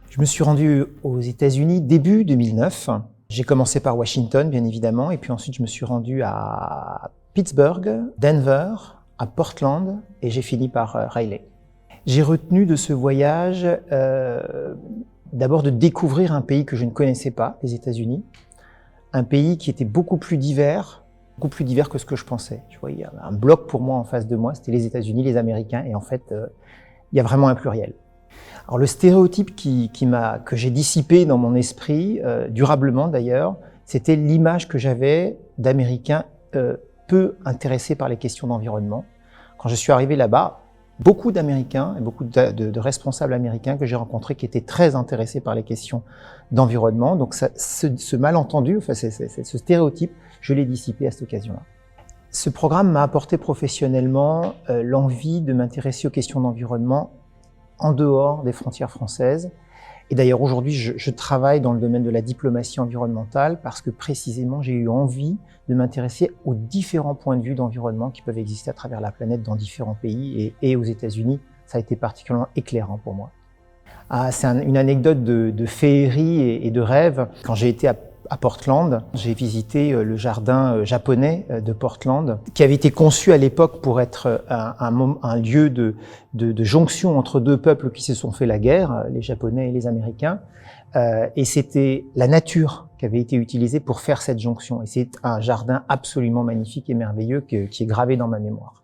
Je me suis rendu aux États-Unis début 2009. J'ai commencé par Washington, bien évidemment, et puis ensuite je me suis rendu à Pittsburgh, Denver, à Portland, et j'ai fini par Raleigh. J'ai retenu de ce voyage d'abord de découvrir un pays que je ne connaissais pas, les États-Unis, un pays qui était beaucoup plus divers que ce que je pensais. Tu vois, il y a un bloc pour moi en face de moi, c'était les États-Unis, les Américains, et en fait, il y a vraiment un pluriel. Alors le stéréotype que j'ai dissipé dans mon esprit, durablement d'ailleurs, c'était l'image que j'avais d'Américains peu intéressés par les questions d'environnement. Quand je suis arrivé là-bas, beaucoup d'Américains et beaucoup de responsables américains que j'ai rencontrés qui étaient très intéressés par les questions d'environnement. Donc ce malentendu, enfin ce stéréotype, je l'ai dissipé à cette occasion-là. Ce programme m'a apporté professionnellement l'envie de m'intéresser aux questions d'environnement en dehors des frontières françaises. Et d'ailleurs, aujourd'hui, je travaille dans le domaine de la diplomatie environnementale parce que précisément, j'ai eu envie de m'intéresser aux différents points de vue d'environnement qui peuvent exister à travers la planète dans différents pays et aux États-Unis. Ça a été particulièrement éclairant pour moi. C'est une anecdote de féerie et de rêve. Quand j'ai été à Portland, j'ai visité le jardin japonais de Portland, qui avait été conçu à l'époque pour être un lieu de jonction entre deux peuples qui se sont fait la guerre, les Japonais et les Américains. Et c'était la nature qui avait été utilisée pour faire cette jonction. Et c'est un jardin absolument magnifique et merveilleux qui est gravé dans ma mémoire.